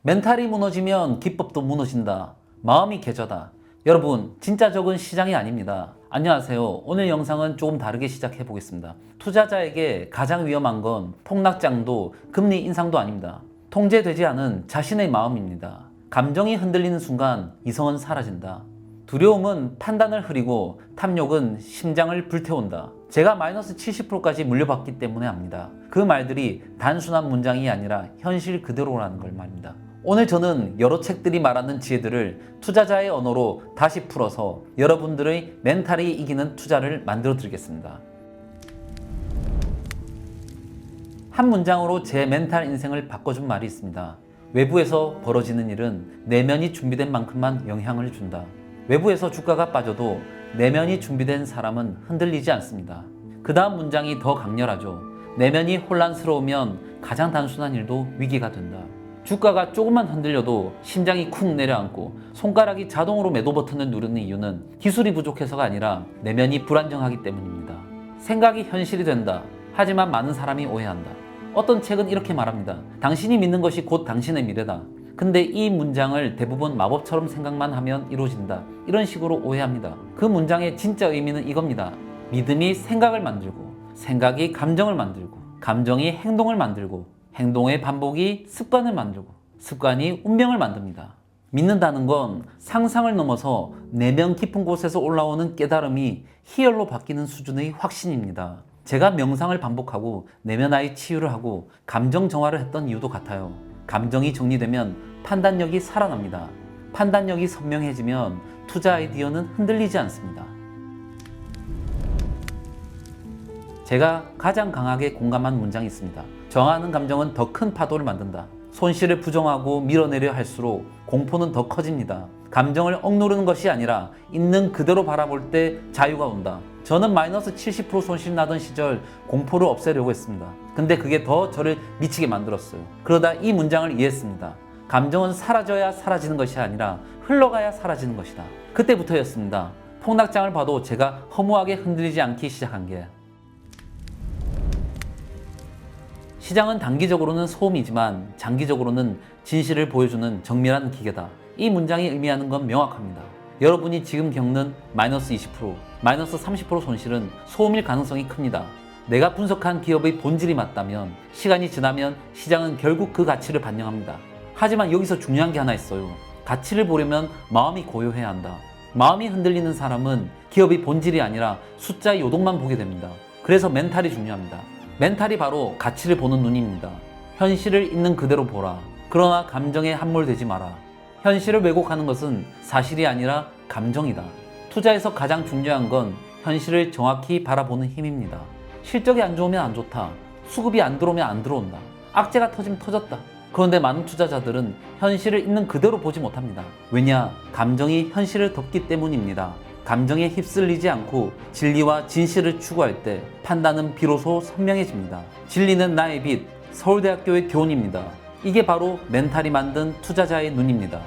멘탈이 무너지면 기법도 무너진다. 마음이 개저다. 여러분, 진짜 적은 시장이 아닙니다. 안녕하세요. 오늘 영상은 조금 다르게 시작해 보겠습니다. 투자자에게 가장 위험한 건 폭락장도 금리 인상도 아닙니다. 통제되지 않은 자신의 마음입니다. 감정이 흔들리는 순간 이성은 사라진다. 두려움은 판단을 흐리고 탐욕은 심장을 불태운다. 제가 마이너스 70%까지 물려받기 때문에 압니다. 그 말들이 단순한 문장이 아니라 현실 그대로라는 걸 말입니다. 오늘 저는 여러 책들이 말하는 지혜들을 투자자의 언어로 다시 풀어서 여러분들의 멘탈이 이기는 투자를 만들어 드리겠습니다. 한 문장으로 제 멘탈 인생을 바꿔준 말이 있습니다. 외부에서 벌어지는 일은 내면이 준비된 만큼만 영향을 준다. 외부에서 주가가 빠져도 내면이 준비된 사람은 흔들리지 않습니다. 그 다음 문장이 더 강렬하죠. 내면이 혼란스러우면 가장 단순한 일도 위기가 된다. 주가가 조금만 흔들려도 심장이 쿵 내려앉고 손가락이 자동으로 매도 버튼을 누르는 이유는 기술이 부족해서가 아니라 내면이 불안정하기 때문입니다. 생각이 현실이 된다. 하지만 많은 사람이 오해한다. 어떤 책은 이렇게 말합니다. 당신이 믿는 것이 곧 당신의 미래다. 근데 이 문장을 대부분 마법처럼 생각만 하면 이루어진다. 이런 식으로 오해합니다. 그 문장의 진짜 의미는 이겁니다. 믿음이 생각을 만들고, 생각이 감정을 만들고, 감정이 행동을 만들고, 행동의 반복이 습관을 만들고, 습관이 운명을 만듭니다. 믿는다는 건 상상을 넘어서 내면 깊은 곳에서 올라오는 깨달음이 희열로 바뀌는 수준의 확신입니다. 제가 명상을 반복하고 내면 아이 치유를 하고 감정 정화를 했던 이유도 같아요. 감정이 정리되면 판단력이 살아납니다. 판단력이 선명해지면 투자 아이디어는 흔들리지 않습니다. 제가 가장 강하게 공감한 문장이 있습니다. 정하는 감정은 더 큰 파도를 만든다. 손실을 부정하고 밀어내려 할수록 공포는 더 커집니다. 감정을 억누르는 것이 아니라 있는 그대로 바라볼 때 자유가 온다. 저는 마이너스 70% 손실 나던 시절 공포를 없애려고 했습니다. 근데 그게 더 저를 미치게 만들었어요. 그러다 이 문장을 이해했습니다. 감정은 사라져야 사라지는 것이 아니라 흘러가야 사라지는 것이다. 그때부터였습니다. 폭락장을 봐도 제가 허무하게 흔들리지 않기 시작한 게. 시장은 단기적으로는 소음이지만 장기적으로는 진실을 보여주는 정밀한 기계다. 이 문장이 의미하는 건 명확합니다. 여러분이 지금 겪는 마이너스 20%, 마이너스 30% 손실은 소음일 가능성이 큽니다. 내가 분석한 기업의 본질이 맞다면 시간이 지나면 시장은 결국 그 가치를 반영합니다. 하지만 여기서 중요한 게 하나 있어요. 가치를 보려면 마음이 고요해야 한다. 마음이 흔들리는 사람은 기업의 본질이 아니라 숫자의 요동만 보게 됩니다. 그래서 멘탈이 중요합니다. 멘탈이 바로 가치를 보는 눈입니다. 현실을 있는 그대로 보라. 그러나 감정에 함몰되지 마라. 현실을 왜곡하는 것은 사실이 아니라 감정이다. 투자에서 가장 중요한 건 현실을 정확히 바라보는 힘입니다. 실적이 안 좋으면 안 좋다. 수급이 안 들어오면 안 들어온다. 악재가 터지면 터졌다. 그런데 많은 투자자들은 현실을 있는 그대로 보지 못합니다. 왜냐? 감정이 현실을 덮기 때문입니다. 감정에 휩쓸리지 않고 진리와 진실을 추구할 때 판단은 비로소 선명해집니다. 진리는 나의 빛, 서울대학교의 교훈입니다. 이게 바로 멘탈이 만든 투자자의 눈입니다.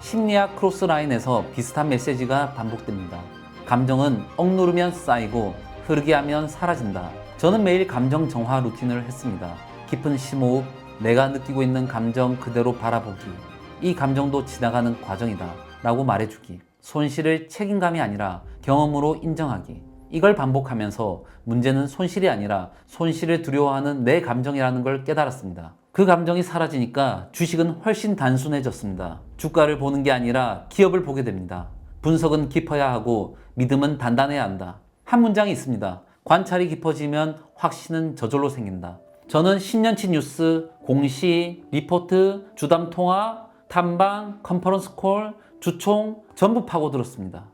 심리학 크로스라인에서 비슷한 메시지가 반복됩니다. 감정은 억누르면 쌓이고 흐르게 하면 사라진다. 저는 매일 감정 정화 루틴을 했습니다. 깊은 심호흡, 내가 느끼고 있는 감정 그대로 바라보기. 이 감정도 지나가는 과정이다 라고 말해주기. 손실을 책임감이 아니라 경험으로 인정하기. 이걸 반복하면서 문제는 손실이 아니라 손실을 두려워하는 내 감정이라는 걸 깨달았습니다. 그 감정이 사라지니까 주식은 훨씬 단순해졌습니다. 주가를 보는 게 아니라 기업을 보게 됩니다. 분석은 깊어야 하고 믿음은 단단해야 한다. 한 문장이 있습니다. 관찰이 깊어지면 확신은 저절로 생긴다. 저는 10년치 뉴스, 공시, 리포트, 주담 통화, 탐방, 컨퍼런스 콜, 주총 전부 파고들었습니다.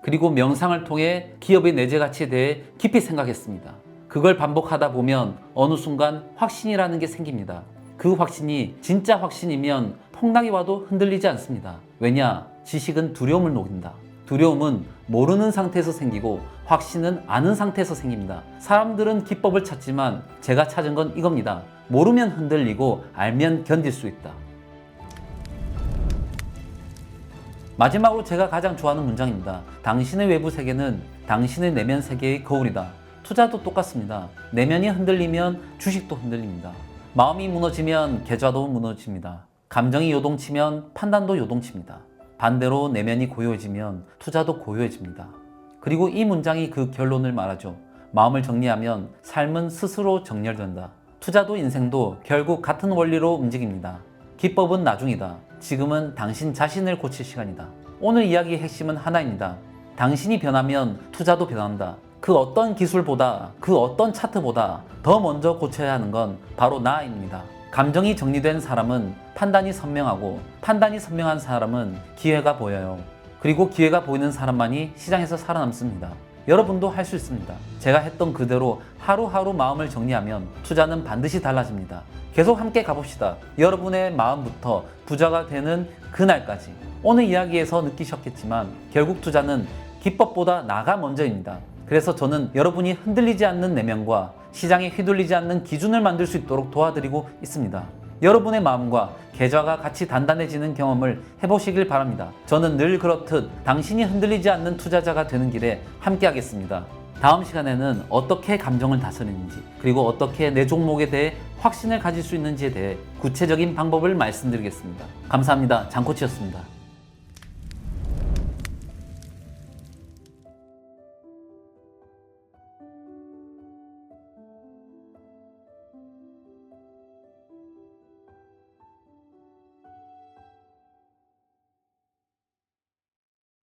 그리고 명상을 통해 기업의 내재 가치에 대해 깊이 생각했습니다. 그걸 반복하다 보면 어느 순간 확신이라는 게 생깁니다. 그 확신이 진짜 확신이면 폭락이 와도 흔들리지 않습니다. 왜냐? 지식은 두려움을 녹인다. 두려움은 모르는 상태에서 생기고 확신은 아는 상태에서 생깁니다. 사람들은 기법을 찾지만 제가 찾은 건 이겁니다. 모르면 흔들리고 알면 견딜 수 있다. 마지막으로 제가 가장 좋아하는 문장입니다. 당신의 외부 세계는 당신의 내면 세계의 거울이다. 투자도 똑같습니다. 내면이 흔들리면 주식도 흔들립니다. 마음이 무너지면 계좌도 무너집니다. 감정이 요동치면 판단도 요동칩니다. 반대로 내면이 고요해지면 투자도 고요해집니다. 그리고 이 문장이 그 결론을 말하죠. 마음을 정리하면 삶은 스스로 정렬된다. 투자도 인생도 결국 같은 원리로 움직입니다. 기법은 나중이다. 지금은 당신 자신을 고칠 시간이다. 오늘 이야기의 핵심은 하나입니다. 당신이 변하면 투자도 변한다. 그 어떤 기술보다, 그 어떤 차트보다 더 먼저 고쳐야 하는 건 바로 나입니다. 감정이 정리된 사람은 판단이 선명하고, 판단이 선명한 사람은 기회가 보여요. 그리고 기회가 보이는 사람만이 시장에서 살아남습니다. 여러분도 할 수 있습니다. 제가 했던 그대로 하루하루 마음을 정리하면 투자는 반드시 달라집니다. 계속 함께 가봅시다. 여러분의 마음부터 부자가 되는 그날까지. 오늘 이야기에서 느끼셨겠지만 결국 투자는 기법보다 나가 먼저입니다. 그래서 저는 여러분이 흔들리지 않는 내면과 시장에 휘둘리지 않는 기준을 만들 수 있도록 도와드리고 있습니다. 여러분의 마음과 계좌가 같이 단단해지는 경험을 해보시길 바랍니다. 저는 늘 그렇듯 당신이 흔들리지 않는 투자자가 되는 길에 함께 하겠습니다. 다음 시간에는 어떻게 감정을 다스리는지, 그리고 어떻게 내 종목에 대해 확신을 가질 수 있는지에 대해 구체적인 방법을 말씀드리겠습니다. 감사합니다. 장코치였습니다.